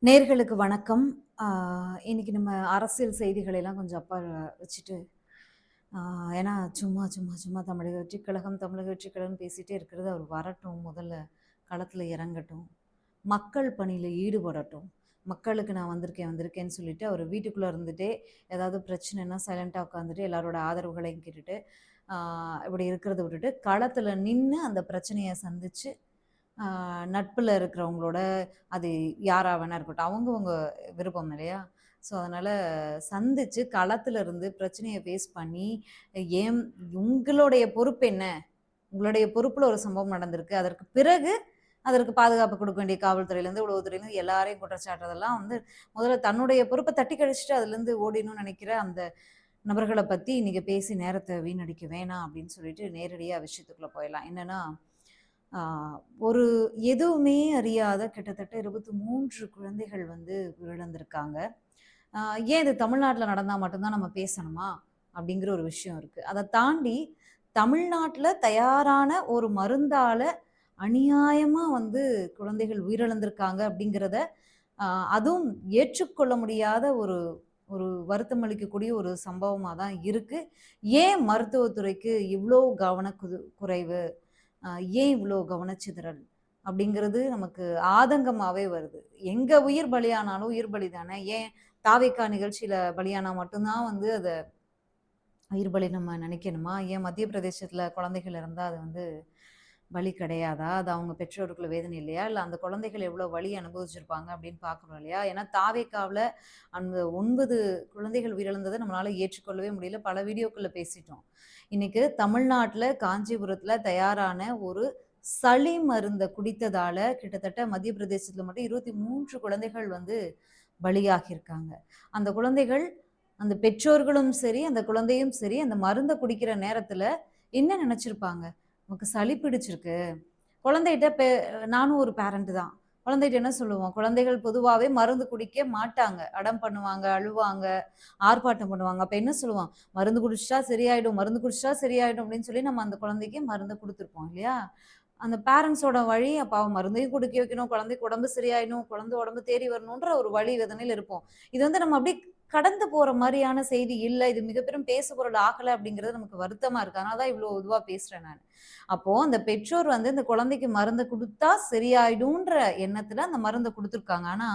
நேர்களுக்கு வணக்கம். ஆ இன்னைக்கு நம்ம அரசியல் செய்திகளை எல்லாம் கொஞ்சம் வச்சுட்டு, ஆ ஏன்னா சும்மா சும்மா சும்மா தமிழக வெற்றிக் கழகம், தமிழக வெற்றிக் கழகம்னு பேசிட்டே இருக்கிறது. அவர் வரட்டும், முதல்ல களத்துல இறங்கட்டும், மக்கள் பணியில ஈடுபடட்டும். மக்களுக்கு நான் வந்திருக்கேன் வந்திருக்கேன்னு சொல்லிட்டு அவர் வீட்டுக்குள்ள இருந்துட்டே ஏதாவது பிரச்சனைன்னா சைலண்டா உட்காந்துட்டு எல்லாரோட ஆதரவுகளையும் கேட்டுட்டு, இப்படி இருக்கிறத விட்டுட்டு களத்துல நின்னு அந்த பிரச்சனைய சந்திச்சு நட்புல இருக்கிறவங்களோட அது யாரா வேணா இருக்கட்டும். அவங்கவங்க விருப்பம் இல்லையா? ஸோ, அதனால சந்திச்சு களத்துல இருந்து பிரச்சனைய ஃபேஸ் பண்ணி, ஏன் உங்களுடைய பொறுப்பு என்ன? உங்களுடைய பொறுப்புல ஒரு சம்பவம் நடந்திருக்கு. அதற்கு பிறகு அதற்கு பாதுகாப்பு குடுக்க வேண்டிய காவல்துறையிலேருந்து, உளவுத்துறையிலேருந்து எல்லாரையும் குற்றச்சாட்டுறதெல்லாம் வந்து முதல்ல தன்னுடைய பொறுப்ப தட்டி கழிச்சுட்டு அதுலேருந்து ஓடிடணும்னு நெனைக்கிற அந்த நபர்கள பத்தி இன்னைக்கு பேசி நேரத்த வீணடிக்க வேணாம் அப்படின்னு சொல்லிட்டு நேரடியா விஷயத்துக்குள்ள போயிடலாம். என்னன்னா ஆ, ஒரு எதுவுமே அறியாத கிட்டத்தட்ட 23 குழந்தைகள் வந்து உயிரிழந்திருக்காங்க. ஆ, ஏன் இது தமிழ்நாட்டுல நடந்தா மட்டும் தான் நம்ம பேசணுமா? அப்படிங்கிற ஒரு விஷயம் இருக்கு. அத தாண்டி தமிழ்நாட்டுல தயாரான ஒரு மருந்தால அநியாயமா வந்து குழந்தைகள் உயிரிழந்திருக்காங்க அப்படிங்கிறத, அ அதுவும் ஏற்றுக்கொள்ள முடியாத ஒரு ஒரு வருத்தம் அளிக்கக்கூடிய ஒரு சம்பவமா தான் இருக்கு. ஏன் மருத்துவத்துறைக்கு இவ்ளோ குறைவு? ஏன் இவ்ளோ கவனச்சிதறல்? அப்படிங்கிறது நமக்கு ஆதங்கமாவே வருது. எங்க உயிர் பலியானாலும் உயிர் பலி தானே! ஏன் தாவேக்கா நிகழ்ச்சியில பலியானா மட்டும் தான் வந்து அத உயிர் பலி நம்ம நினைக்கணுமா? ஏன் மத்திய பிரதேசத்தில குழந்தைகள் இறந்தா அது வந்து பலி கிடையாதா? அது அவங்க பெற்றோருக்கு வேதனை இல்லையா? இல்ல அந்த குழந்தைகள் எவ்வளோ வலி அனுபவிச்சிருப்பாங்க அப்படின்னு பார்க்கணும் இல்லையா? ஏன்னா தாவேக்காவுல அந்த 9 குழந்தைகள் உயிரிழந்தத நம்மளால ஏற்றுக்கொள்ளவே முடியல. பல வீடியோக்கள்ல பேசிட்டோம். இன்னைக்கு தமிழ்நாட்டுல காஞ்சிபுரத்துல தயாரான ஒரு சளி மருந்த குடித்ததால கிட்டத்தட்ட மத்திய பிரதேசத்துல மட்டும் 23 குழந்தைகள் வந்து பலியாகியிருக்காங்க. அந்த குழந்தைகள் அந்த பெற்றோர்களும் சரி, அந்த குழந்தையும் சரி, அந்த மருந்த குடிக்கிற நேரத்துல என்ன நினைச்சிருப்பாங்க? நமக்கு சளி பிடிச்சிருக்கு. குழந்தைகிட்ட நானும் ஒரு பேரண்ட் தான். குழந்தைகிட்ட என்ன சொல்லுவோம்? குழந்தைகள் பொதுவாவே மருந்து குடிக்க மாட்டாங்க. அடம் பண்ணுவாங்க, அழுவாங்க, ஆர்ப்பாட்டம் பண்ணுவாங்க. அப்ப என்ன சொல்லுவோம்? மருந்து குடிச்சிட்டா சரியாயிடும், மருந்து குடிச்சிட்டா சரியாயிடும் அப்படின்னு சொல்லி நம்ம அந்த குழந்தைக்கு மருந்த குடுத்துருப்போம் இல்லையா? அந்த பேரண்ட்ஸோட வழி அப்ப அவன் மருந்தையும் குடிக்க வைக்கணும், குழந்தைக்கு உடம்பு சரியாயிடணும், குழந்தை உடம்பு தேறி வரணுன்ற ஒரு வழி வேதனையில இருப்போம். இது வந்து நம்ம அப்படியே கடந்து போற மாரியான செய்தி இல்ல. இது மிக பெரும் பேசுபொருள் ஆகல அப்படிங்கிறது நமக்கு வருத்தமா இருக்கு. அதனால தான் இவ்ளோ இதுவா பேசுறேன் நானு. அப்போ அந்த பெற்றோர் வந்து இந்த குழந்தைக்கு மருந்த குடுத்தா சரியாயிடும்ன்ற எண்ணத்துல அந்த மருந்த குடுத்துருக்காங்க. ஆனா,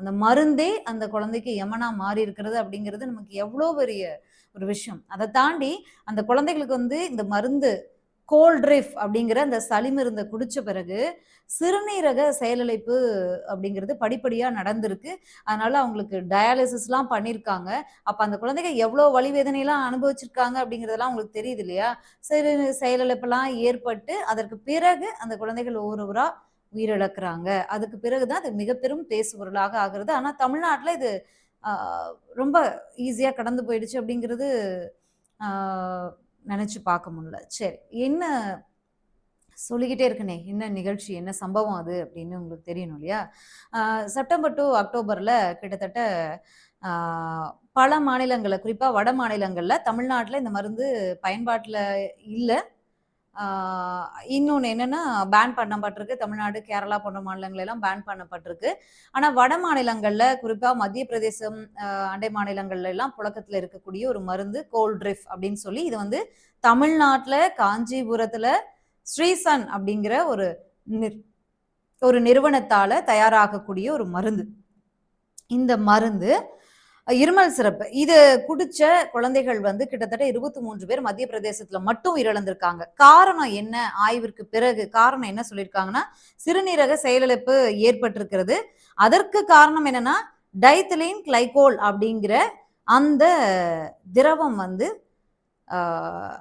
அந்த மருந்தே அந்த குழந்தைக்கு எமனா மாறி இருக்கிறது அப்படிங்கிறது நமக்கு எவ்ளோ பெரிய ஒரு விஷயம். அத தாண்டி அந்த குழந்தைகளுக்கு வந்து இந்த மருந்து கோல்ட்ரிஃப் அப்படிங்கிற அந்த சளி மருந்த குடிச்ச பிறகு, சிறுநீரக செயலிழப்பு அப்படிங்கிறது படிப்படியா நடந்திருக்கு. அதனால அவங்களுக்கு டயாலிசிஸ்லாம் பண்ணியிருக்காங்க. அப்ப அந்த குழந்தைங்க எவ்ளோ வலி வேதனைலாம் அனுபவிச்சிருக்காங்க அப்படிங்கிறதெல்லாம் உங்களுக்கு தெரியுது இல்லையா? செயலிழப்பெல்லாம் ஏற்பட்டு, அதற்கு பிறகு அந்த குழந்தைகள் ஒவ்வொருவரா உயிரிழக்கிறாங்க. அதுக்கு பிறகு தான் அது மிக பெரும் பேசுபொருளாக ஆகுறது. ஆனா தமிழ்நாட்ல இது ஆ ரொம்ப ஈஸியா கடந்து போயிடுச்சு அப்படிங்கிறது ஆ நெனச்சு பார்க்க முடியல. சரி. என்ன சொல்லிக்கிட்டே இருக்கனே, என்ன நிகழ்ச்சி, என்ன சம்பவம் அது அப்படின்னு உங்களுக்கு தெரியணும் இல்லையா? செப்டம்பர் டூ அக்டோபர்ல கிட்டத்தட்ட ஆ பல மாநிலங்கள்ல, குறிப்பா வட மாநிலங்கள்ல, தமிழ்நாட்ல இந்த மருந்து பயன்பாட்டுல இல்ல. ஆ இன்னொன்னு என்னன்னா, பேன் பண்ணப்பட்டிருக்கு. தமிழ்நாடு, கேரளா போன்ற மாநிலங்கள் எல்லாம் பேன் பண்ணப்பட்டிருக்கு. ஆனா, வட மாநிலங்கள்ல, குறிப்பா மத்திய பிரதேசம், அண்டை மாநிலங்கள்ல எல்லாம் புழக்கத்துல இருக்கக்கூடிய ஒரு மருந்து கோல்ட்ரிஃப் அப்படின்னு சொல்லி, இது வந்து தமிழ்நாட்ல காஞ்சிபுரத்துல ஸ்ரீசன் அப்படிங்கிற நிற் ஒரு நிறுவனத்தால தயாராகக்கூடிய ஒரு மருந்து. இந்த மருந்து இருமல் சிரப்பு. இது குடிச்ச குழந்தைகள் வந்து கிட்டத்தட்ட 23 பேர் மத்திய பிரதேசத்துல மட்டும் உயிரிழந்திருக்காங்க. காரணம் என்ன? ஆய்விற்கு பிறகு காரணம் என்ன சொல்லியிருக்காங்கன்னா, சிறுநீரக செயலிழப்பு ஏற்பட்டிருக்கிறது. அதற்கு காரணம் என்னன்னா, டைத்திலீன் கிளைகோல் அப்படிங்கிற அந்த திரவம் வந்து ஆ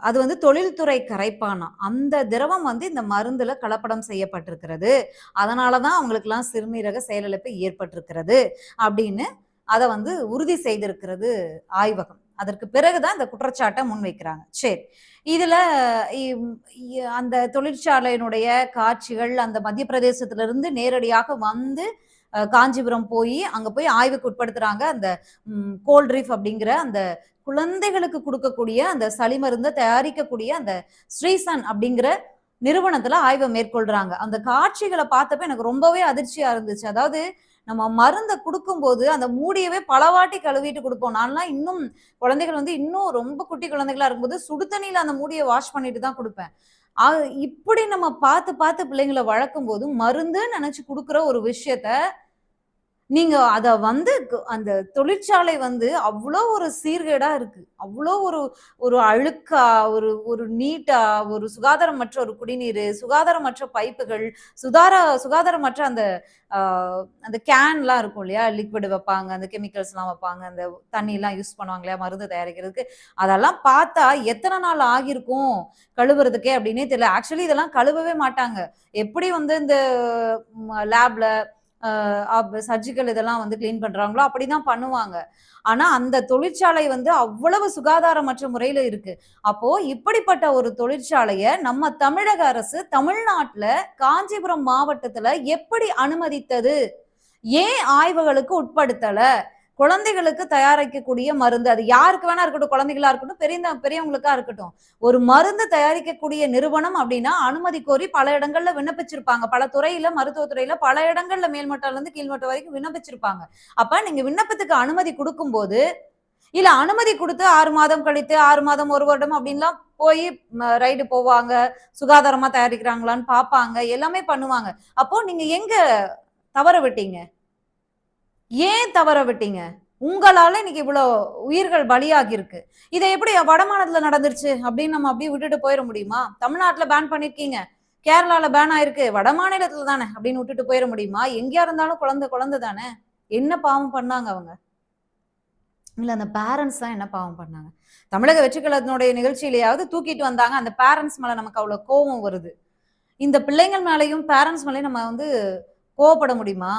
அது வந்து தொழில்துறை கரைப்பானாம். அந்த திரவம் வந்து இந்த மருந்துல கலப்படம் செய்யப்பட்டிருக்கிறது. அதனால தான் அவங்களுக்கெல்லாம் சிறுநீரக செயலிழப்பு ஏற்பட்டிருக்கிறது. அப்படின்னு அத வந்து உறுதி செய்திருக்கிறது ஆய்வகம். அதற்கு பிறகு தான் இந்த குற்றச்சாட்ட முன்வைக்கிறாங்க. சரி. இதுல இம் அந்த தொழிற்சாலையினுடைய காட்சிகள் அந்த மத்திய பிரதேசத்திலிருந்து நேரடியாக வந்து காஞ்சிபுரம் போயி, அங்க போய் ஆய்வுக்கு உட்படுத்துறாங்க. அந்த கோல்ட்ரிஃப் அப்படிங்கிற அந்த குழந்தைகளுக்கு குடுக்கக்கூடிய அந்த சளி மருந்த தயாரிக்கக்கூடிய அந்த ஸ்ரீசன் அப்படிங்கிற நிறுவனத்துல ஆய்வ மேற்கொள்றாங்க. அந்த காட்சிகள பார்த்தப்ப எனக்கு ரொம்பவே அதிர்ச்சியா இருந்துச்சு. அதாவது நம்ம மருந்தை கொடுக்கும்போது அந்த மூடியவே பலவாட்டி கழுவிட்டு கொடுப்போம். நான்லாம் இன்னும் குழந்தைகள் வந்து இன்னும் ரொம்ப குட்டி குழந்தைகளா இருக்கும்போது சுடு தண்ணியில அந்த மூடியை வாஷ் பண்ணிட்டு தான் கொடுப்பேன். இப்படி நம்ம பார்த்து பார்த்து பிள்ளைங்களை வளர்க்கும் போது மருந்துன்னு நினைச்சு கொடுக்குற ஒரு விஷயத்த நீங்க அத வந்து அந்த தொழிற்சாலை வந்து அவ்வளோ ஒரு சீர்கேடா இருக்கு. அவ்வளோ ஒரு ஒரு அழுக்கா, ஒரு ஒரு நீட்டா, ஒரு சுகாதாரமற்ற ஒரு குடிநீரு, சுகாதாரமற்ற பைப்புகள், சுகாதாரமற்ற அந்த அ அந்த கேன்லாம் இருக்கும் இல்லையா? லிக்விட் வைப்பாங்க, அந்த கெமிக்கல்ஸ்லாம் வைப்பாங்க, அந்த தண்ணிலாம் யூஸ் பண்ணுவாங்க இல்லையா? மருந்து தயாரிக்கிறதுக்கு. அதெல்லாம் பார்த்தா எத்தன நாள் ஆகியிருக்கும் கழுவுறதுக்கே அப்படின்னே தெரியல. ஆக்சுவலி இதெல்லாம் கழுவவே மாட்டாங்க. எப்படி வந்து இந்த லேப்ல சர்ஜிக்கல் இதெல்லாம் வந்து கிளீன் பண்றாங்களோ அப்படிதான் பண்ணுவாங்க. ஆனா அந்த தொழிற்சாலை வந்து அவ்வளவு சுகாதாரமற்ற முறையில இருக்கு. அப்போ இப்படிப்பட்ட ஒரு தொழிற்சாலைய நம்ம தமிழக அரசு தமிழ்நாட்டுல காஞ்சிபுரம் மாவட்டத்துல எப்படி அனுமதித்தது? ஏன் ஆய்வுகளுக்கு உட்படுத்தல? குழந்தைகளுக்கு தயாரிக்கக்கூடிய மருந்து, அது யாருக்கு வேணா இருக்கட்டும், குழந்தைகளா இருக்கட்டும், பெரியவங்களுக்கா இருக்கட்டும். ஒரு மருந்து தயாரிக்கக்கூடிய நிறுவனம் அப்படின்னா அனுமதி கோரி பல இடங்கள்ல விண்ணப்பிச்சிருப்பாங்க. பல துறையில, மருத்துவத்துறையில பல இடங்கள்ல மேல்மட்டம்ல இருந்து கீழ்மட்டம் வரைக்கும் விண்ணப்பிச்சிருப்பாங்க. அப்ப நீங்க விண்ணப்பத்துக்கு அனுமதி கொடுக்கும்போது, இல்ல அனுமதி கொடுத்து 6 மாதம் கழித்து, 6 மாதம், 1 வருடம் அப்படின்லாம் போய் ரைடு போவாங்க. சுகாதாரமா தயாரிக்கிறாங்களான்னு பார்ப்பாங்க. எல்லாமே பண்ணுவாங்க. அப்போ நீங்க எங்க தவற விட்டீங்க? ஏன் தவற விட்டீங்க? உங்களால இன்னைக்கு இவ்வளோ உயிர்கள் பலியாகி இருக்கு. இதை எப்படி வடமாநிலத்துல நடந்துருச்சு அப்படின்னு நம்ம அப்படியே விட்டுட்டு போயிட முடியுமா? தமிழ்நாட்டுல பேன் பண்ணிருக்கீங்க, கேரளால பேன் ஆயிருக்கு, வடமாநிலத்துல தானே அப்படின்னு விட்டுட்டு போயிட முடியுமா? எங்கேயா இருந்தாலும் குழந்தை குழந்தை தானே. என்ன பாவம் பண்ணாங்க அவங்க? இல்ல அந்த பேரண்ட்ஸ் தான் என்ன பாவம் பண்ணாங்க? தமிழக வெற்றிக்கழகத்தினுடைய நிகழ்ச்சியிலேயாவது தூக்கிட்டு வந்தாங்க. அந்த பேரண்ட்ஸ் மேல நமக்கு அவ்வளவு கோவம் வருது. இந்த பிள்ளைங்கள் மேலையும் பேரண்ட்ஸ் மேலையும் நம்ம வந்து கோவப்பட முடியுமா?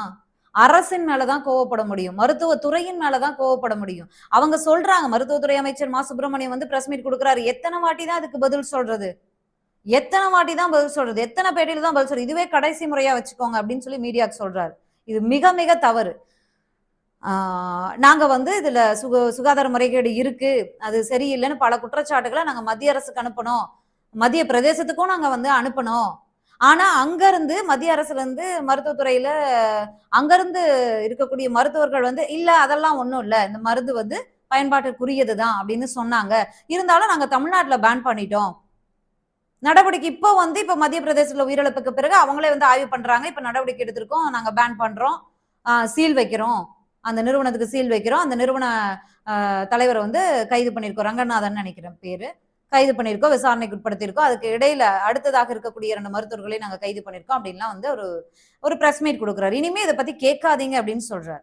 அரசின் மேலதான் கோவப்பட முடியும். மருத்துவத்துறையின் மேலதான் கோவப்பட முடியும். அவங்க சொல்றாங்க, மருத்துவத்துறை அமைச்சர் மா சுப்பிரமணியம் வந்து பிரஸ் மீட் கொடுக்குறாரு. எத்தனை வாட்டி தான் அதுக்கு பதில் சொல்றது? எத்தனை வாட்டி தான் பதில் சொல்றது? எத்தனை பேட்டியில தான் பதில் சொல்றது? இதுவே கடைசி முறையா வச்சுக்கோங்க அப்படின்னு சொல்லி மீடியாக்கு சொல்றாரு. இது மிக மிக தவறு. நாங்க வந்து இதுல சுகாதார முறைகேடு இருக்கு, அது சரியில்லைன்னு பல குற்றச்சாட்டுகளை நாங்க மத்திய அரசுக்கு அனுப்பணும், மத்திய பிரதேசத்துக்கும் நாங்க வந்து அனுப்பணும். ஆனா அங்க இருந்து மத்திய அரசுல இருந்து மருத்துவத்துறையில அங்க இருந்து இருக்கக்கூடிய மருத்துவர்கள் வந்து இல்ல அதெல்லாம் ஒண்ணும் இல்ல, இந்த மருந்து வந்து பயன்பாட்டுக்குரியதுதான் அப்படின்னு சொன்னாங்க. இருந்தாலும் நாங்க தமிழ்நாட்டுல பேன் பண்ணிட்டோம். நடவடிக்கை இப்போ வந்து இப்ப மத்திய பிரதேசத்துல உயிரிழப்புக்கு பிறகு அவங்களே வந்து ஆய்வு பண்றாங்க. இப்ப நடவடிக்கை எடுத்திருக்கோம், நாங்க பேன் பண்றோம், சீல் வைக்கிறோம், அந்த நிறுவனத்துக்கு சீல் வைக்கிறோம். அந்த நிறுவன தலைவரை வந்து கைது பண்ணியிருக்கோம், ரங்கநாதன் நினைக்கிறேன் பேரு. கைது பண்ணியிருக்கோம், விசாரணைக்கு உட்படுத்தியிருக்கோம். அதுக்கு இடையில அடுத்ததாக இருக்கக்கூடிய 2 மருத்துவர்களையும் நாங்க கைது பண்ணியிருக்கோம் அப்படின்லாம் வந்து ஒரு பிரஸ் மீட் கொடுக்குறாரு. இனிமே இதை பத்தி கேட்காதீங்க அப்படின்னு சொல்றாரு.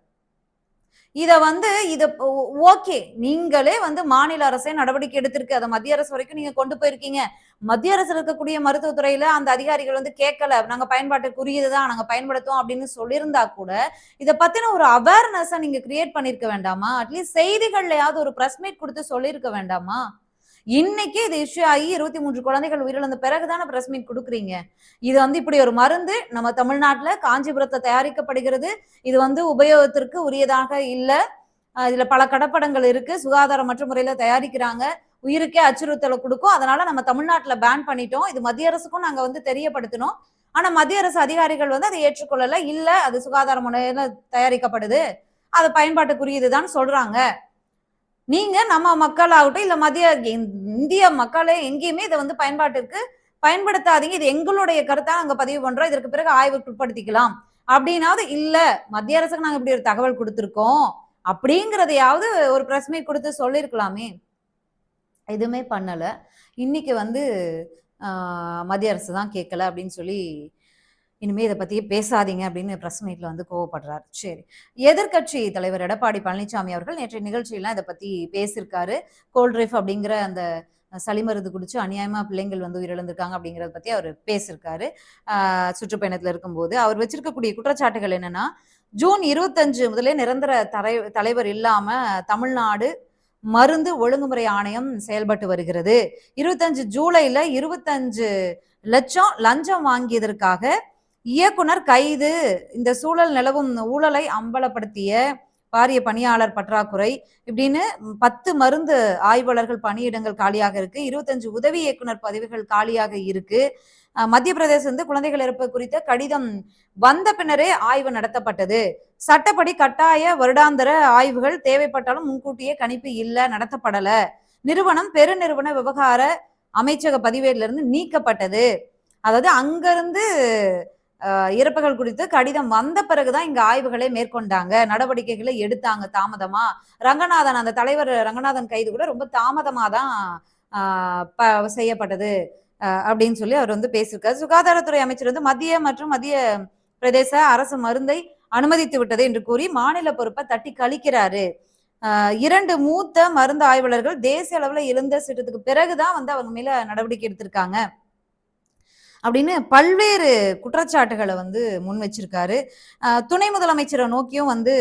இத வந்து ஓகே, நீங்களே வந்து மாநில அரசே நடவடிக்கை எடுத்திருக்கு, அதை மத்திய அரசு வரைக்கும் நீங்க கொண்டு போயிருக்கீங்க. மத்திய அரசு இருக்கக்கூடிய மருத்துவத்துறையில அந்த அதிகாரிகள் வந்து கேட்கல, நாங்க பயன்பாட்டுக்குரியதுதான், நாங்க பயன்படுத்துவோம் அப்படின்னு சொல்லியிருந்தா கூட இதை பத்தின ஒரு அவேர்னஸை நீங்க கிரியேட் பண்ணிருக்க வேண்டாமா? அட்லீஸ்ட் செய்திகள்லயாவது ஒரு பிரஸ் மீட் கொடுத்து சொல்லியிருக்க வேண்டாமா? இன்னைக்கு இது இஷ்யூ ஆகி 23 குழந்தைகள் உயிரிழந்த பிறகுதான பிரஸ் மீட் கொடுக்குறீங்க. இது வந்து இப்படி ஒரு மருந்து நம்ம தமிழ்நாட்டுல காஞ்சிபுரத்துல தயாரிக்கப்படுகிறது. இது வந்து உபயோகத்திற்கு உரியதாக இல்ல. இதுல பல கடப்படங்கள் இருக்கு. சுகாதாரமற்ற முறையில தயாரிக்கிறாங்க. உயிருக்கே அச்சுறுத்தலை கொடுக்கும். அதனால நம்ம தமிழ்நாட்டுல பேன் பண்ணிட்டோம். இது மத்திய அரசுக்கும் நாங்க வந்து தெரியப்படுத்தினோம். ஆனா மத்திய அரசு அதிகாரிகள் வந்து அதை ஏற்றுக்கொள்ளல. இல்ல அது சுகாதார முறையில தயாரிக்கப்படுது, அது பயன்பாட்டுக்குரியதுதான் சொல்றாங்க. நீங்க நம்ம மக்களாகட்டும் இல்ல மத்திய இந்திய மக்களே எங்கேயுமே இதை வந்து பயன்பாட்டிற்கு பயன்படுத்தாதீங்க, இது எங்களுடைய கருத்தா நாங்க பதிவு பண்றோம், இதற்கு பிறகு ஆய்வுக்கு உட்படுத்திக்கலாம் அப்படின்னாவது இல்ல மத்திய அரசுக்கு நாங்க இப்படி ஒரு தகவல் கொடுத்திருக்கோம் அப்படிங்கறதையாவது ஒரு பிரஸ் மீட் கொடுத்து சொல்லிருக்கலாமே. எதுவுமே பண்ணல. இன்னைக்கு வந்து மத்திய அரசு தான் கேட்கல அப்படின்னு சொல்லி இனிமே இதை பத்தியே பேசாதீங்க அப்படின்னு பிரஸ் மீட்ல வந்து கோவப்படுறாரு. சரி, எதிர்கட்சி தலைவர் எடப்பாடி பழனிசாமி அவர்கள் நேற்றைய நிகழ்ச்சியெல்லாம் இதை பத்தி பேசியிருக்காரு. கோல்ட்ரிஃப் அப்படிங்கிற அந்த சளிமருந்து குடிச்சு அநியாயமா பிள்ளைங்கள் வந்து உயிரிழந்திருக்காங்க அப்படிங்கறத பத்தி அவர் பேசியிருக்காரு. சுற்றுப்பயணத்துல இருக்கும்போது அவர் வச்சிருக்கக்கூடிய குற்றச்சாட்டுகள் என்னன்னா, ஜூன் 25 முதலே நிரந்தர தலைவர் இல்லாம தமிழ்நாடு மருந்து ஒழுங்குமுறை ஆணையம் செயல்பட்டு வருகிறது. 25 ஜூலைல 25 லட்சம் லஞ்சம் வாங்கியதற்காக இயக்குனர் கைது. இந்த சூழல் நிலவும் ஊழலை அம்பலப்படுத்திய பாரிய பணியாளர் பற்றாக்குறை இப்படின்னு 10 மருந்து ஆய்வாளர்கள் பணியிடங்கள் காலியாக இருக்கு. 25 உதவி இயக்குனர் பதவிகள் காலியாக இருக்கு. மத்திய பிரதேசம் வந்து குழந்தைகள் இறப்பு குறித்த கடிதம் வந்த பின்னரே ஆய்வு நடத்தப்பட்டது. சட்டப்படி கட்டாய வருடாந்திர ஆய்வுகள் தேவைப்பட்டாலும் முன்கூட்டியே கணிப்பு இல்ல, நடத்தப்படல. நிறுவனம் பெருநிறுவன விவகார அமைச்சக பதிவேடுல இருந்து நீக்கப்பட்டது. அதாவது அங்கிருந்து இறப்புகள் குறித்து கடிதம் வந்த பிறகுதான் இங்க ஆய்வுகளை மேற்கொண்டாங்க, நடவடிக்கைகளை எடுத்தாங்க தாமதமா. ரங்கநாதன், அந்த தலைவர் ரங்கநாதன் கைது கூட ரொம்ப தாமதமா தான் செய்யப்பட்டது அப்படின்னு சொல்லி அவர் வந்து பேசியிருக்காரு. சுகாதாரத்துறை அமைச்சர் வந்து மத்திய பிரதேச அரசு மருந்தை அனுமதித்து விட்டது என்று கூறி மாநில பொறுப்பை தட்டி கழிக்கிறாரு. 2 மூத்த மருந்து ஆய்வாளர்கள் தேசிய அளவுல எழுந்த சீட்டத்துக்கு பிறகுதான் வந்து அவங்க மேல நடவடிக்கை எடுத்திருக்காங்க அப்படின்னு பல்வேறு குற்றச்சாட்டுகளை வந்து முன் வச்சிருக்காரு. துணை முதலமைச்சரை நோக்கியும் வந்து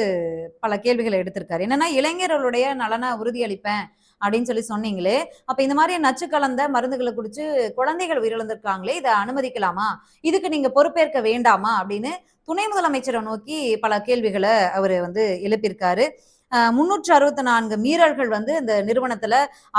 பல கேள்விகளை எடுத்திருக்காரு. என்னன்னா, இளைஞர்களுடைய நலனை உறுதியளிப்பேன் அப்படின்னு சொல்லி சொன்னீங்களே, அப்ப இந்த மாதிரி நச்சு கலந்த மருந்துகளை குடிச்சு குழந்தைகள் உயிரிழந்திருக்காங்களே, இதை அனுமதிக்கலாமா? இதுக்கு நீங்க பொறுப்பேற்க வேண்டாமா? அப்படின்னு துணை முதலமைச்சரை நோக்கி பல கேள்விகளை அவர் வந்து எழுப்பியிருக்காரு. 364 மீறல்கள் வந்து இந்த நிறுவனத்துல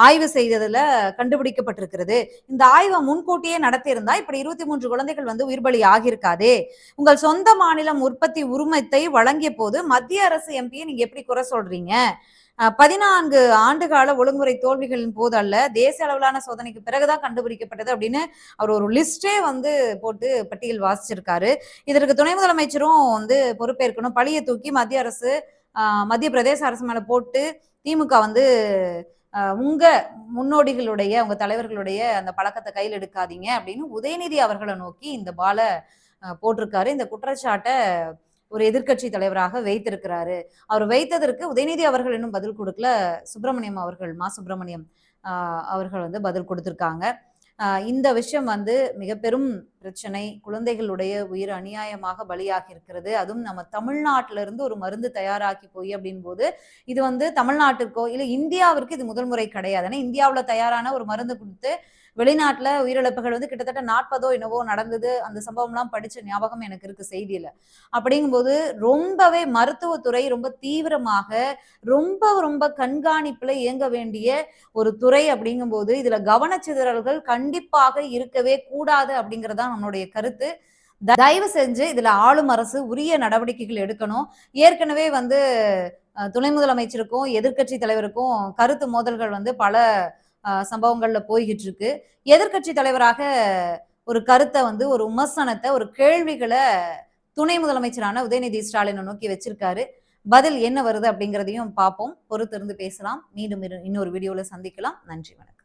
ஆய்வு செய்ததுல கண்டுபிடிக்கப்பட்டிருக்கிறது. இந்த ஆய்வை முன்கூட்டியே நடத்தியிருந்தா இப்படி 23 குழந்தைகள் வந்து உயிர்பலி ஆகியிருக்காதே. உங்கள் சொந்த மாநிலம் உற்பத்தி உரிமத்தை வழங்கிய போது மத்திய அரசு எம்பியை நீங்க எப்படி குறை சொல்றீங்க? 14 ஆண்டுகால ஒழுங்குமுறை தோல்விகளின் போது அல்ல, தேசிய அளவிலான சோதனைக்கு பிறகுதான் கண்டுபிடிக்கப்பட்டது அப்படின்னு அவர் ஒரு லிஸ்டே வந்து போட்டு பட்டியல் வாசிச்சிருக்காரு. இதற்கு துணை முதலமைச்சரும் வந்து பொறுப்பேற்கணும். பழியை தூக்கி மத்திய பிரதேச அரசு மேல போட்டு திமுக வந்து உங்க முன்னோடிகளுடைய, உங்க தலைவர்களுடைய அந்த பழக்கத்தை கையில் எடுக்காதீங்க அப்படின்னு உதயநிதி அவர்களை நோக்கி இந்த பால போட்டிருக்காரு. இந்த குற்றச்சாட்டை ஒரு எதிர்கட்சி தலைவராக வைத்திருக்கிறாரு. அவர் வைத்ததற்கு உதயநிதி அவர்கள் இன்னும் பதில் கொடுக்கல. சுப்பிரமணியம் அவர்கள், சுப்பிரமணியம் அவர்கள் வந்து பதில் கொடுத்திருக்காங்க. இந்த விஷயம் வந்து மிக பெரும் பிரச்சனை. குழந்தைகளுடைய உயிர் அநியாயமாக பலியாகி இருக்கிறது. அதுவும் நம்ம தமிழ்நாட்டில இருந்து ஒரு மருந்து தயாராக்கி போய் அப்படின் போது இது வந்து தமிழ்நாட்டுக்கோ இல்ல இந்தியாவிற்கு இது முதல் முறை கிடையாது. ஏன்னா இந்தியாவுல தயாரான ஒரு மருந்து கொடுத்து வெளிநாட்டுல உயிரிழப்புகள் வந்து கிட்டத்தட்ட 40 என்னவோ நடந்தது. அந்த சம்பவம்லாம் படிச்ச ஞாபகம் எனக்கு இருக்கு செய்தியில. அப்படிங்கும்போது ரொம்பவே மருத்துவத்துறை ரொம்ப தீவிரமாக ரொம்ப கண்காணிப்புல இயங்க வேண்டிய ஒரு துறை அப்படிங்கும்போது இதுல கவனச்சிதறல்கள் கண்டிப்பாக இருக்கவே கூடாது அப்படிங்கறதா நம்மளுடைய கருத்து. தயவு செஞ்சு இதுல ஆளும் அரசு உரிய நடவடிக்கைகள் எடுக்கணும். ஏற்கனவே வந்து துணை முதலமைச்சருக்கும் எதிர்கட்சி தலைவருக்கும் கருத்து மோதல்கள் வந்து பல சம்பவங்கள்ல போய்கிட்டு இருக்கு. எதிர்கட்சி தலைவராக ஒரு கருத்தை வந்து, ஒரு விமர்சனத்தை, ஒரு கேள்விகளை துணை முதலமைச்சரான உதயநிதி ஸ்டாலினை நோக்கி வச்சிருக்காரு. பதில் என்ன வருது அப்படிங்கிறதையும் பார்ப்போம். பொறுத்திருந்து பேசலாம். மீண்டும் இன்னொரு வீடியோல சந்திக்கலாம். நன்றி, வணக்கம்.